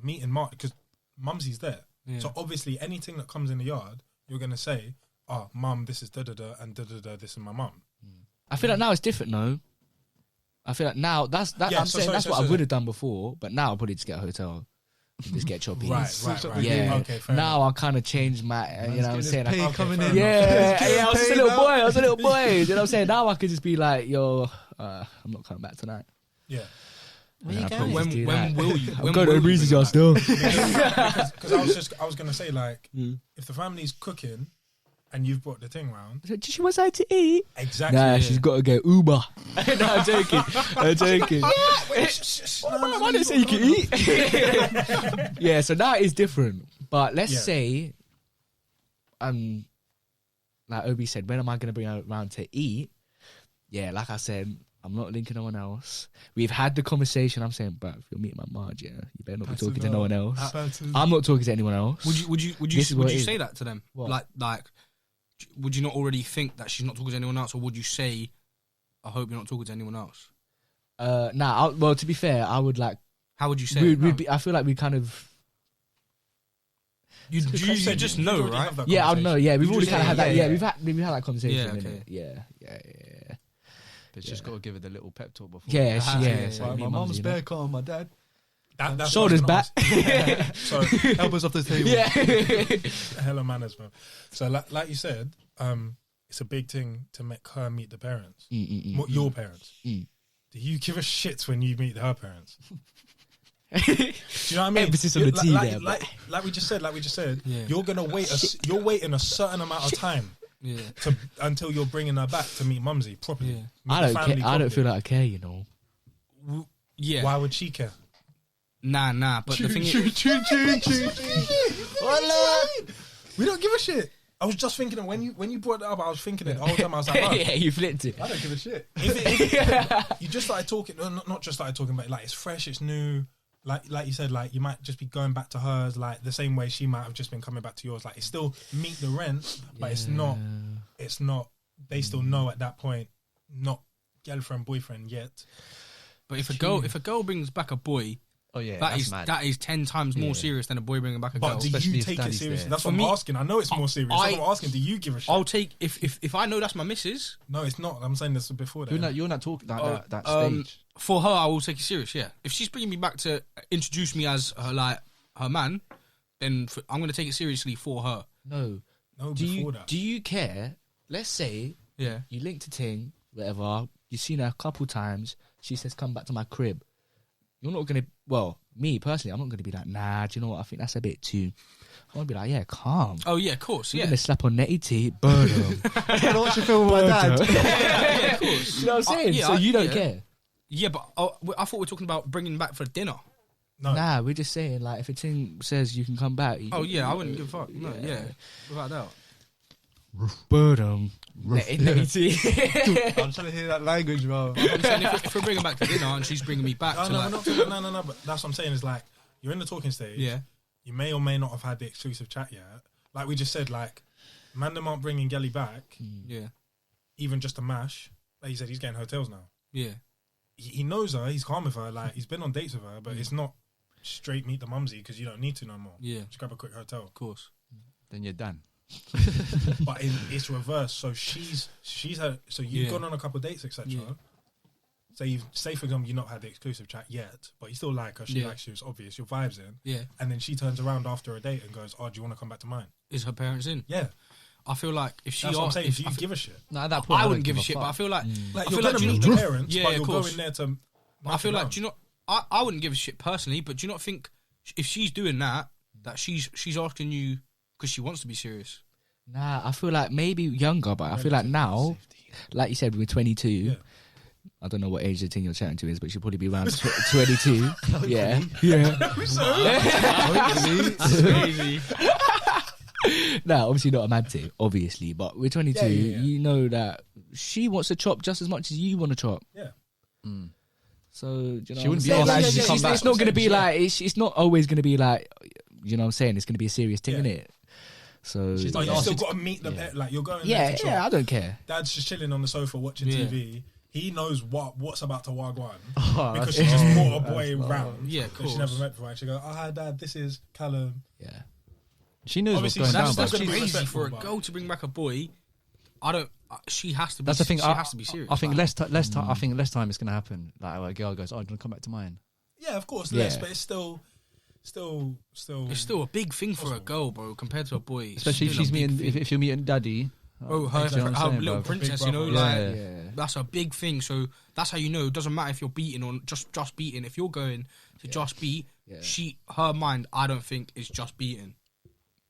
meeting Mark, because Mumsy's there. Yeah. So obviously anything that comes in the yard, you're going to say, Mum, this is da-da-da, and da-da-da, this is my mum. I feel like now it's different, though. I feel like now, that's what I would have done before, but now I'll probably just get a hotel and just get choppy. Right. Yeah. Okay, now enough. I kind of changed my, you know what I'm saying? Coming in. Yeah, I was just a little boy. You know what I'm saying? Now I could just be like, yo, I'm not coming back tonight. Yeah. When will you? I'm going to Breezy's yard still. Because I was going to say, like, if the family's cooking and you've brought the thing round. Did she want something to eat? Exactly. Nah, she's got to get Uber. No, I'm joking. Why didn't say you can eat? Yeah, so now it's different. But let's say, like Obi said, when am I going to bring her around to eat? Yeah, like I said, I'm not linking no one else. We've had the conversation. I'm saying, bruv, if you're meeting my Marge, you better not be talking to no one else. I'm not talking to anyone else. Would you say that to them? What? Like, would you not already think that she's not talking to anyone else, or would you say, I hope you're not talking to anyone else? Well, to be fair, I would like. How would you say? I feel like we kind of. You just know, right? Yeah, I know. Yeah, we've already kind of had that. Yeah, we've had that conversation. Yeah, okay. Yeah. But it's just got to give it a little pep talk before. Yeah. Like, my mum's back on my dad. That's shoulders back. So elbows off the table. Yeah. Hella manners, bro. So like you said, it's a big thing to make her meet the parents. Your parents. Do you give a shit when you meet her parents? Do you know what I mean? Emphasis on the T there. Like we just said. Yeah. You're gonna wait. You're waiting a certain amount of time until you're bringing her back to meet Mumsy properly. Yeah. Meet I the don't family care. I don't properly. feel like I care. You know. Yeah. Why would she care? Nah. But the thing is, We don't give a shit. I was just thinking it when you brought it up. I was thinking it the whole time. I was like, oh, Yeah, you flipped it. I don't give a shit. You just started talking. Not just started talking, but like it's fresh, it's new. Like you said, like you might just be going back to hers, like the same way she might have just been coming back to yours. Like it's still meet the rent, but it's not. It's not. They still know at that point, not girlfriend boyfriend yet. but if a girl brings back a boy, Oh yeah, that is 10 times more serious than a boy bringing back a girl. But do especially you if take it daddy's seriously? there. That's what I'm asking. I know it's more serious. That's what I'm asking. Do you give a shit? I'll take if I know that's my missus. No, it's not. I'm saying this before that. You're not talking like that stage. For her, I will take it serious. Yeah, if she's bringing me back to introduce me as her man, then I'm going to take it seriously for her. No. Before that. Do you care? Let's say Yeah. you link to Ting, whatever. You've seen her a couple times. She says, "Come back to my crib." You're not gonna. Well, me personally, I'm not gonna be like, "Nah." Do you know what? I think that's a bit too. I'm gonna be like, "Yeah, calm." Oh yeah, of course. I'm Yeah. gonna slap on Netty T, burn him. I don't want you to feel with my dad. Yeah, of course. You know what I'm saying? yeah, So you don't yeah. care. Yeah, but I thought we were talking about bringing back for dinner. No. Nah, we're just saying like if a Ting says you can come back. Oh yeah, I wouldn't give a fuck. No, yeah, without doubt. Burn him. Netty T. I'm trying to hear that language, bro. I'm saying if we're bringing back to dinner and she's bringing me back No, to no, like, we're not talking, no. But that's what I'm saying is like you're in the talking stage. yeah, You may or may not have had the exclusive chat yet. Like we just said, like man, them aren't bringing Gelly back, yeah, even just to mash. Like he said, he's getting hotels now. yeah. He knows her. He's calm with her. Like he's been on dates with her, but it's not straight meet the mumsy because you don't need to no more. Yeah. Just grab a quick hotel. Of course. Then you're done. But it's reverse. So she's had. So you've Yeah. gone on a couple of dates, etc. Yeah. So you say for example, you've not had the exclusive chat yet, but you still like her. She Yeah. likes you. It's obvious. Your vibes in. Yeah. And then she turns around after a date and goes, "Oh, do you want to come back to mine?" Is her parents in? Yeah. I feel like if she That's what I'm asked, saying. Do you give a shit? No, at that point, I don't wouldn't give a a shit, fuck. but I feel like Like I you're feel like gonna do you meet not- the parents, Yeah, but of you're course. going there to. I feel like, do you not? I wouldn't give a shit personally, but do you not think if she's doing that she's asking you because she wants to be serious? Nah, I feel like maybe younger, but I feel like now, like you said, we're 22. Yeah. I don't know what age the thing you're chatting to is, but she'll probably be around 22. Yeah. Yeah. Crazy. Nah, obviously not a mad thing, obviously, but we're 22. Yeah. You know that she wants to chop just as much as you want to chop. Yeah. So, do you know She what I'm wouldn't be saying? asked Like, to come it's back. not going to be Yeah. like, it's not always going to be like, you know what I'm saying? It's going to be a serious thing, Yeah. innit? So, She's But not you asked still you got to meet the like you're going yeah, there to yeah, I chop. don't care. Dad's just chilling on the sofa watching Yeah. TV. He knows what's about to wagwan Oh, because that's she just wrong. brought a boy That's round. Yeah, of that she course. never met before. And she goes, "Oh, hi, Dad. This is Callum." Yeah. She knows Obviously, what's going that's- down, That's but gonna be crazy respectful, for a but- girl to bring back a boy. I don't. She has to be. that's the thing. She has to be serious. I think like, less time. I think less time is going to happen. Like a girl goes, "Oh, do you want to come back to mine?" Yeah, of course, Yeah. less, but it's still. it's still a big thing for a girl, bro, compared to a boy. It's Especially if still a she's big meeting. thing. If you're meeting daddy. Bro, her, do you know what I'm her saying, little bro? princess, Big you know, brother. like Yeah. that's a big thing. So that's how you know. It doesn't matter if you're beating or just beating. If you're going to just beat, her mind, I don't think is just beating.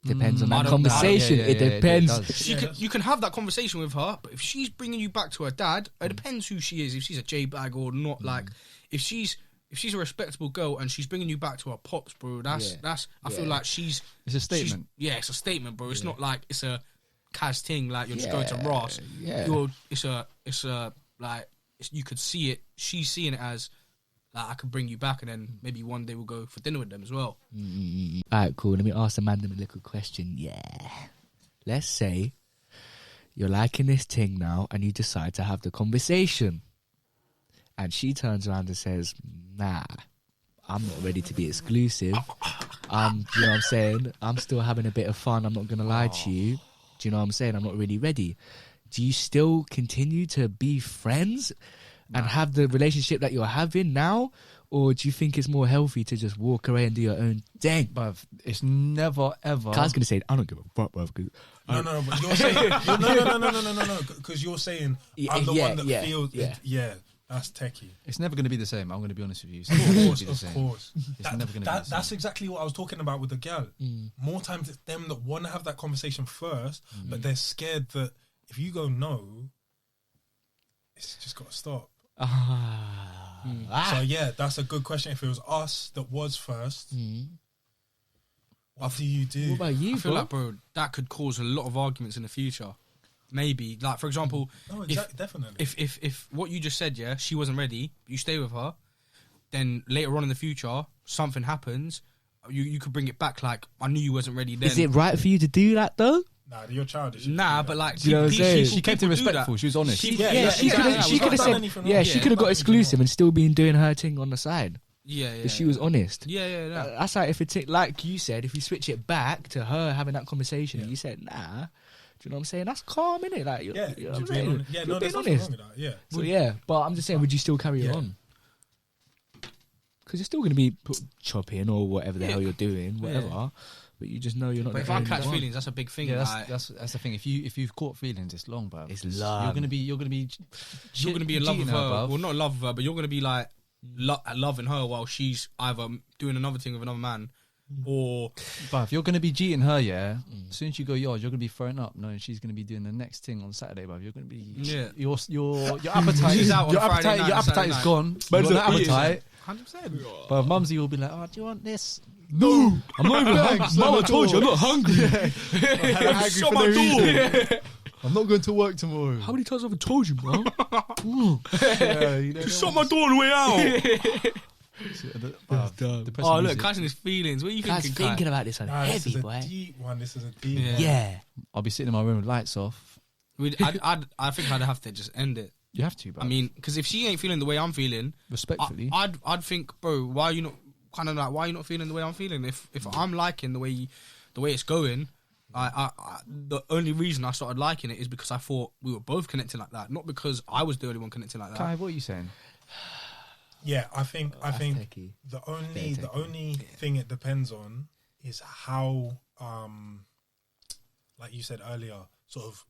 Depends on I that don't- conversation. Yeah, it yeah, depends. it does. You can have that conversation with her, but if she's bringing you back to her dad, it depends who she is. If she's a J bag or not, like if she's a respectable girl and she's bringing you back to her pops, bro. That's I feel like she's It's a statement. Yeah, it's a statement, bro. It's not like it's a Kaz thing. Like you're just going to Ross. Yeah. It's a like you could see it. She's seeing it as like I could bring you back, and then maybe one day we'll go for dinner with them as well. Alright, cool. Let me ask the man a little question. Yeah. Let's say you're liking this thing now and you decide to have the conversation. And she turns around and says, "Nah, I'm not ready to be exclusive. Do you know what I'm saying? I'm still having a bit of fun. I'm not going to lie to you. Do you know what I'm saying? I'm not really ready." Do you still continue to be friends and have the relationship that you're having now? Or do you think it's more healthy to just walk away and do your own thing? But it's never ever. I was going to say, I don't give a fuck, bruv. 'Cause No, but you're saying no, because you're saying I'm the Yeah, one that yeah, feels. yeah. Yeah, That's techie. It's never going to be the same. I'm going to be honest with you. It's Of never gonna course, be the of same. course. It's never going to be the same. That's exactly what I was talking about with the girl. More times it's them that want to have that conversation first, but they're scared that if you go no, it's just got to stop. So yeah, that's a good question. If it was us that was first, what do you do? What about you, I feel bro? like, bro, that could cause a lot of arguments in the future. Maybe, like, for example, Oh, exactly, definitely. if what you just said, yeah, she wasn't ready, you stay with her, then later on in the future, something happens, you could bring it back, like, I knew you wasn't ready then. Is it right for you to do that though? Nah, you're childish. Nah, but like, Do you know what I'm saying? She kept it people do respectful. that. She was honest. She- Yeah, She exactly. could have. She's She not could have done said. anything Yeah, wrong. she Yeah, could have not got anything exclusive wrong. and still been doing her thing on the side. Yeah. If she was honest. Yeah. That's like if it's like you said, if you switch it back to her having that conversation and you said, nah, do you know what I'm saying? That's calm, innit? Like, you know what you're I'm being saying? honest. Yeah, You're no, there's being nothing honest. wrong with that. Yeah. So yeah, but I'm just saying, would you still carry it Yeah. on? Because you're still going to be chopping or whatever the hell you're doing, whatever. But you just know you're not. But if the I only catch one. feelings, that's a big thing. Yeah, like, that's the thing. If you've caught feelings, it's long, bro. It's You're long. gonna be you're gonna be in love with her. Well, not in love with her, but you're gonna be like loving her while she's either doing another thing with another man, or But if you're gonna be cheating her, yeah, as soon as you go yours, you're gonna be throwing up, knowing she's gonna be doing the next thing on Saturday, bro. You're gonna be your appetite. She's out on your Friday appetite, night your and appetite is Saturday gone. You got no appetite. 100%. But Mumsy will be like, "Oh, do you want this?" No, I'm not even hungry. Mum, I told you, I'm not hungry. Shut my door. I'm not going to work tomorrow. How many times have I told you, bro? Yeah, you know, Shut my door on the way out. depressing Oh, look, music. catching his feelings. What are you Guys, thinking? thinking about this one Nah, this heavy, is a boy. deep one. This is a deep Yeah. one. Yeah. I'll be sitting in my room with lights off. I think I'd have to just end it. You have to, bro. I mean, because if she ain't feeling the way I'm feeling, respectfully. I'd think, bro, why are you not why are you not feeling the way I'm feeling? If I'm liking the way it's going, the only reason I started liking it is because I thought we were both connecting like that, not because I was the only one connecting like that. Kai, what are you saying? Yeah, I think techie. the Very only thing it depends on is how, like you said earlier, sort of,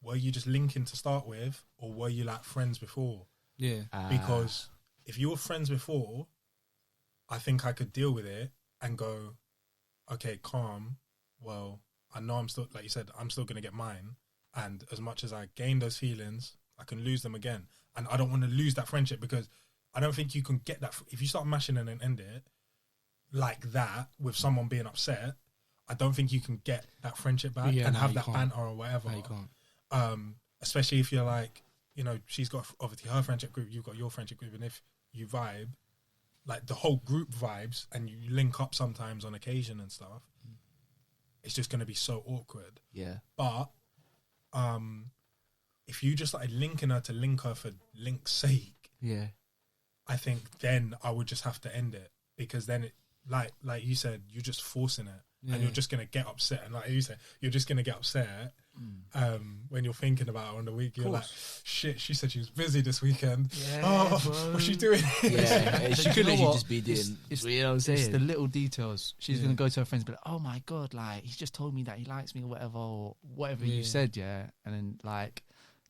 were you just linking to start with, or were you like friends before? Yeah. Because if you were friends before, I think I could deal with it and go, okay, calm. Well, I know I'm still, like you said, I'm still going to get mine. And as much as I gain those feelings, I can lose them again. And I don't want to lose that friendship, because I don't think you can get that. If you start mashing and then end it like that with someone being upset, I don't think you can get that friendship back and have that banter or whatever. No, you can't. Especially if you're like, you know, she's got obviously her friendship group, you've got your friendship group, and if you vibe, like the whole group vibes, and you link up sometimes on occasion and stuff, it's just going to be so awkward. Yeah. But if you just started linking her to link her for link's sake, Yeah. I think then I would just have to end it, because then it, like you said, you're just forcing it, and you're just going to get upset. And like you said, you're just going to get upset when you're thinking about her on the week. You're like, shit, she said she was busy this weekend. Yeah, What's she doing? Yeah. She You could know literally what? just be doing. It's- You know what I'm It's saying? the little details. She's gonna go to her friends, and be like, "Oh my god, like he's just told me that he likes me or whatever you said, yeah." And then like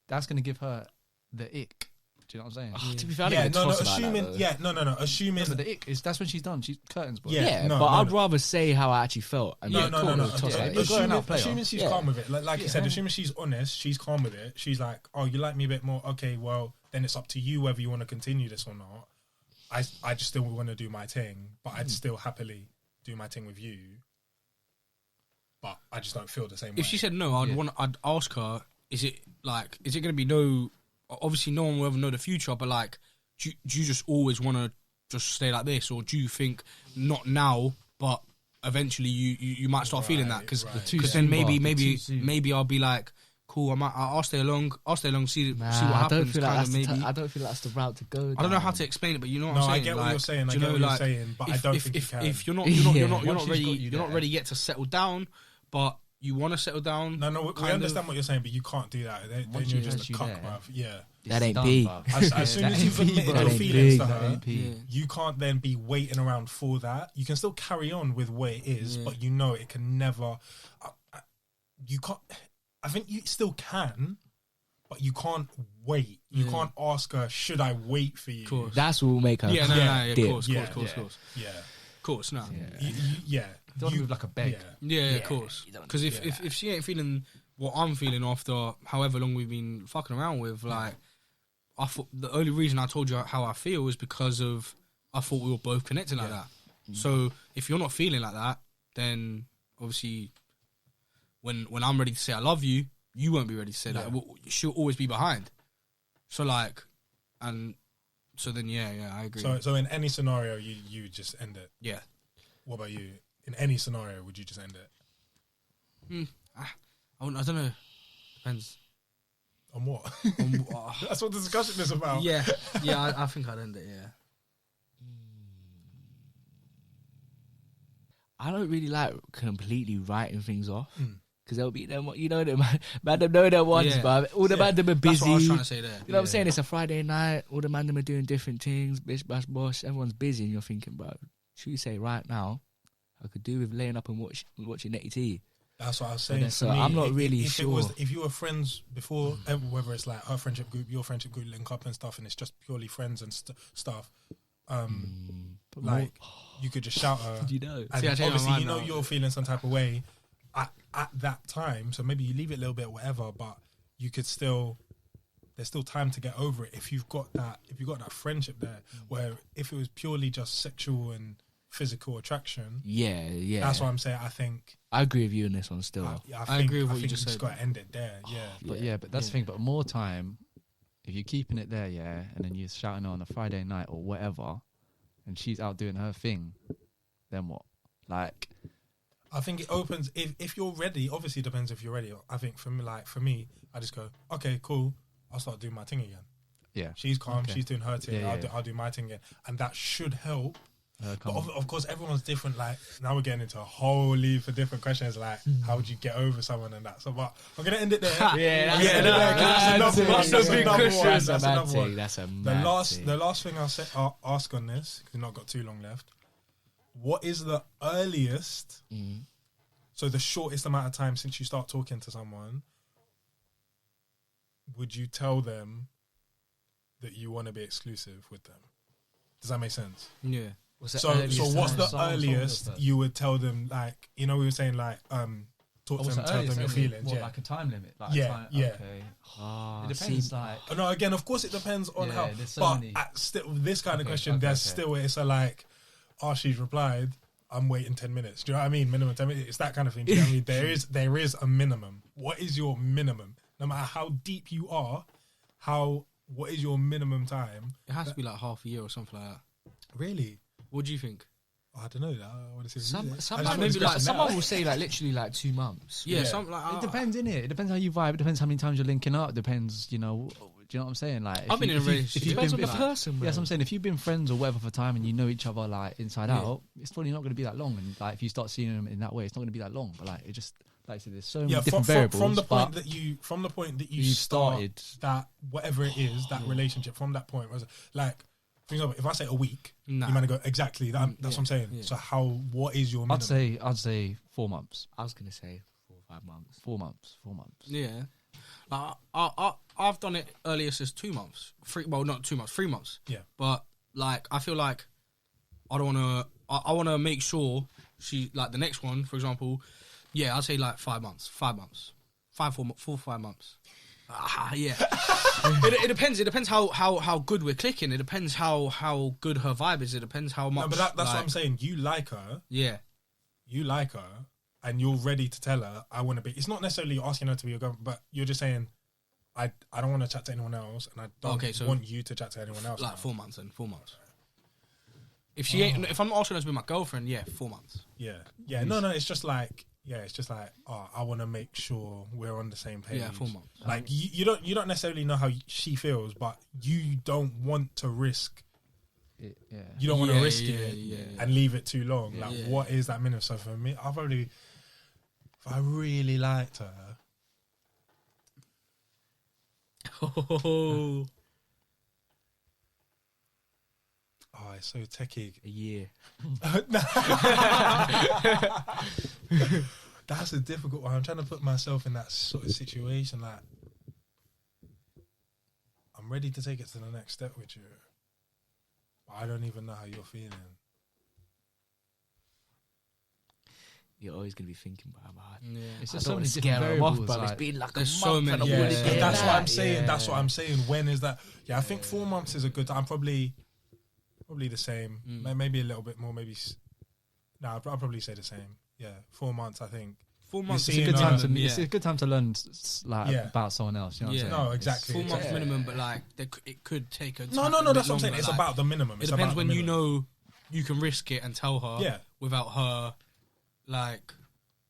that's gonna give her the ick. Do you know what I'm saying? Oh, to be fair, I Yeah, don't no, even toss about assuming, that, though. no, assuming. But the ick is that's when she's done. She's curtains, bro. Yeah. Yeah, no, but no, I'd no. rather say how I actually felt. And No, yeah, no, cool, no. toss Okay. it. You're going out player. Assuming she's Yeah. calm with it, like you said, assuming she's honest, she's calm with it. She's like, "Oh, you like me a bit more? Okay, well, then it's up to you whether you want to continue this or not. I just still want to do my thing, but I'd still happily do my thing with you. But I just don't feel the same way." If she said no, I'd ask her, is it going to be no? Obviously, no one will ever know the future, but like, do you just always want to just stay like this, or do you think not now, but eventually you might start feeling that? Because then maybe I'll be like, cool, I'll stay along, see what happens. I don't feel that's the route to go. I don't know how to explain it, but you know what I'm saying. I get what you're saying. I get what you're saying, but I don't think you can. If you're not ready yet to settle down, but you want to settle down. No, we understand what you're saying, but you can't do that. Then you're just a cuck, bruv. Yeah. That ain't big. As soon as you've admitted That your ain't feelings big. to her, That ain't you can't then be waiting around for that. You can still carry on with what it is, but you know it can never. You can't. I think you still can, but you can't wait. You can't ask her, should I wait for you? Course. That's what will make her. Yeah, of dip. course. Yeah. Of course. Yeah. Of course, no. Yeah. Don't move like a beg. Yeah, of course. you don't- Because if she ain't feeling what I'm feeling after however long we've been fucking around with, like, I thought the only reason I told you how I feel is because of I thought we were both connected like that. So if you're not feeling like that, then obviously when I'm ready to say I love you, you won't be ready to say that. She'll always be behind. So like, and so then I agree. So in any scenario, you would just end it. Yeah. What about you? In any scenario, would you just end it? I don't know. Depends. On what? On, That's what the discussion is about. yeah, I think I'd end it. Yeah. I don't really like completely writing things off because there'll be them, you know, them man them know their ones, but all the man them are busy. That's what I was trying to say there. You know what I'm saying? It's a Friday night. All the man them are doing different things. Bish bash bosh. Everyone's busy, and you're thinking, bro, should we say right now? I could do with laying up and watching Netty T. That's what I was saying. So For me, I'm not really sure. If you were friends before, whether it's like her friendship group, your friendship group, link up and stuff, and it's just purely friends and stuff, like you could just shout her. You know, And See, I change my obviously, mind you know now. you're feeling some type of way at that time. So maybe you leave it a little bit, whatever. But you could still. There's still time to get over it if you've got that. If you've got that friendship there, where if it was purely just sexual and physical attraction, yeah. that's what I'm saying. I think. I agree with you on this one still. I agree with what you think just you said. got to end it there. Yeah. But that's the thing. But more time, if you're keeping it there, and then you're shouting her on a Friday night or whatever, and she's out doing her thing, then what? Like, I think it opens if you're ready. Obviously, it depends if you're ready. I think for me, I just go, okay, cool. I'll start doing my thing again. yeah, She's calm. Okay. She's doing her thing. Yeah, I'll do my thing again, and that should help. But come on. of course, everyone's different. Like now, we're getting into a whole heap of different questions. Like, how would you get over someone and that? So, but I'm gonna end it there. That's That's a big another question. one. That's That's a mad another one. thing. That's a The mad thing. last thing I'll ask on this, because we've not got too long left. What is the earliest? So the shortest amount of time since you start talking to someone, would you tell them that you want to be exclusive with them? Does that make sense? Yeah. So what's the earliest you would tell them? Like, you know, we were saying like talk to them, tell them your feelings. Like a time limit. Like Yeah, a time, yeah. Okay. It depends. Like, No, again, of course, it depends on Yeah, how. there's so But many. still, this kind of Okay, question, okay, there's okay. still it's a like, oh, she's replied. I'm waiting 10 minutes. Do you know what I mean? Minimum 10 minutes. It's that kind of thing. Do you know what I mean? There is a minimum. What is your minimum? No matter how deep you are, what is your minimum time? It has to be like half a year or something like that. Really? What do you think? I don't know. I want to see. Someone will say like literally like 2 months. Yeah, Yeah. something like it depends, innit? It depends how you vibe. It depends how many times you're linking up. It depends, you know. Do you know what I'm saying? Like, I've been in a relationship. It depends on the If- person, bro. Yes, I'm saying if you've been friends or whatever for time and you know each other like inside out, it's probably not going to be that long. And like if you start seeing them in that way, it's not going to be that long. But like it just like I said, there's so many different variables. from the point but that you you started started that whatever it is that relationship from that point was like, for example, if I say a week, Nah. you might go exactly that. That's what I'm saying. Yeah. So what is your minimum? I'd say 4 months. I was gonna say 4 or 5 months. 4 months. 4 months. Yeah. I've done it earliest as 2 months. Not 2 months, 3 months. Yeah. But like, I feel like I don't want to. I want to make sure she like the next one, for example. Yeah, I'd say like 5 months. 5 months. 5 months. Yeah. it depends. It depends how good we're clicking. It depends how good her vibe is. It depends how much. No, but that's what I'm saying. You like her. Yeah. You like her, and you're ready to tell her, I want to be. It's not necessarily you're asking her to be your girlfriend, but you're just saying, I don't want to chat to anyone else, and I don't want you to chat to anyone else. Like now. 4 months and 4 months. If she ain't, if I'm not asking her to be my girlfriend, yeah, 4 months. Yeah. No. It's just like, I want to make sure we're on the same page. Yeah, 4 months. Like you don't necessarily know how she feels, but you don't want to risk. Yeah. You don't want to risk yeah, it yeah. and leave it too long. Yeah. Like, Yeah. what is that minimum? So for me, if I really liked her, Oh, oh, it's so techie. A year. That's a difficult one. I'm trying to put myself in that sort of situation. Like, I'm ready to take it to the next step with you. But I don't even know how you're feeling. You're always gonna be thinking about it. Yeah. It's I just don't so want many to different scare them off, variables. but it's Like, been like a there's month so many- and I Yeah, wanna get that's what that. I'm saying. Yeah. That's what I'm saying. When is that? Yeah, I think 4 months is a good time. Probably the same. Maybe a little bit more. Maybe. No, I'll probably say the same. Yeah, 4 months. I think 4 months It's is a a good good time time to- it's a good time to learn about someone else. You know what I'm Yeah. saying? No, exactly. 4 months Yeah. minimum, but like it could take a No, time, no, a no. bit That's what I'm saying. longer, It's like, about the minimum. It It's depends about when the you minimum. know you can risk it and tell her Yeah. without her like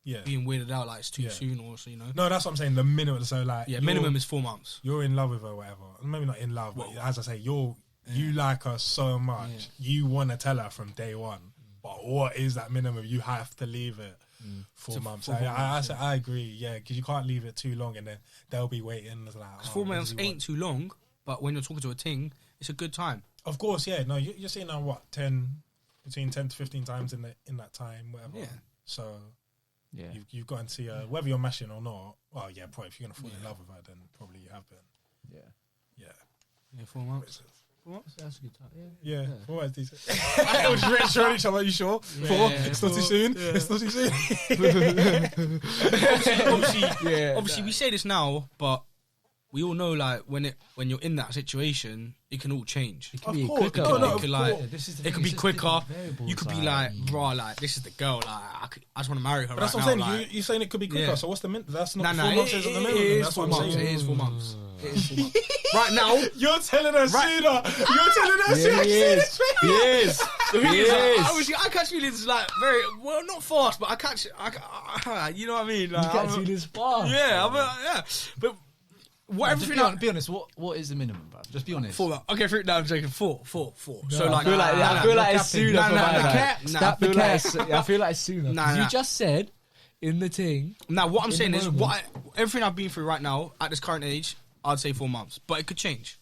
Yeah. being weirded out like it's too Yeah. soon or so, you know. No, that's what I'm saying. The minimum. So like, Yeah, you're- minimum is 4 months. You're in love with her, or whatever. Maybe not in love, but as I say, you like her so much. Yeah. You want to tell her from day one. But what is that minimum? You have to leave it 4 To months. 4 months, I agree. Yeah, because you can't leave it too long, and then they'll be waiting. It's like, 4 what months does he ain't want? too long, but when you're talking to a ting, it's a good time. Of course, yeah. No, you're seeing now what between 10 to 15 times in that time, whatever. Yeah. So Yeah. you've gotten to see her, whether you're mashing or not. Well, yeah, probably if you're gonna fall in love with her, then probably you have been. Yeah. Yeah. Yeah, 4 months. That's a good time. Yeah, 4 months decent. I was really sure each other. Are you sure? 4? It's not too soon. It's not too soon. Obviously, we say this now, but we all know like when you're in that situation, it can all change. It can be Of course. quicker. No, no, It of could, like, course. This is the it thing, could be it's just quicker. different variables, You could be like, raw, like this is the girl. Like I just want to marry her. But that's right what I'm now, saying. like, You're saying it could be quicker. Yeah. So what's the That's not Nah, 4 months isn't the minimum. it is That's 4 what I'm months. saying. It is 4 months. It is 4 months. Right now, You're telling us sooner. You're telling us Yeah, he is. He is. the thing He is, like, is. obviously, I catch feelings like very well, not fast, but I catch. You know what I mean? Like, You can't I'm- see this far. Yeah, yeah. But what Just everything. be honest. What is the minimum, bro? Just be honest. 4. Okay, now I'm taking 4. So I like, feel like I feel like it's sooner. Nah, for nah, my nah, guy. nah. I feel like I feel like it's sooner. Nah, You nah. just said in the thing. Now, what I'm In saying the is, moment. everything I've been through right now at this current age, I'd say 4 months, but it could change.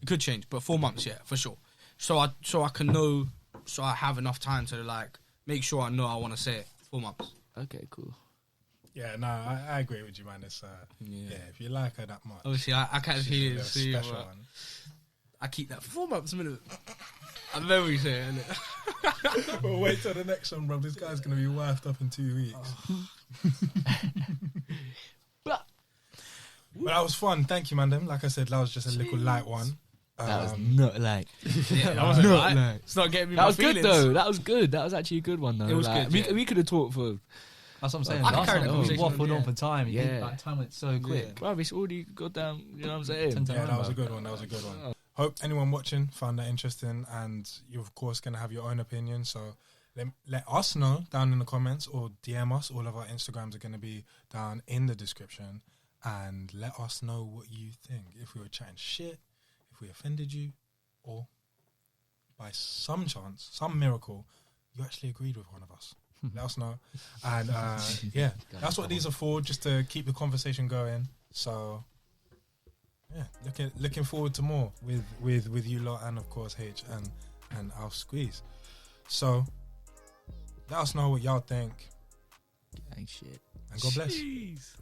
It could change, but 4 months, yeah, for sure. So I can know, so I have enough time to like make sure I know I want to say it. 4 months. Okay, cool. Yeah, no, I agree with you, man. It's yeah, if you like her that much, Obviously, I catch she's a feelings too, special but one. I keep that 4 months minimum. I remember you saying it. But wait till the next one, bro. This guy's gonna be wifed up in 2 weeks. But But that was fun. Thank you, man. Like I said, that was just a little light one. that was not like. Yeah, that wasn't No, right. no. It's not getting me. That my was good feelings. though. That was good. That was actually a good one though. It was Like, good, yeah. We could have talked for. That's what I'm saying. I can Last carry time the we conversation waffled on, on yeah. for time. Yeah. Like, time went so quick. Bro, it's already got down. You know what I'm saying? 10 to Yeah, 9, that was a bro. good one. That was a good one. Hope anyone watching found that interesting, and you're of course gonna have your own opinion. So let us know down in the comments or DM us. All of our Instagrams are gonna be down in the description, and let us know what you think. If we were chatting shit, if we offended you, or by some chance, some miracle, you actually agreed with one of us. Let us know. And yeah, that's what these are for, just to keep the conversation going. So yeah, looking forward to more with you lot, and of course H and our squeeze. So let us know what y'all think, Gang shit. and God bless. Jeez.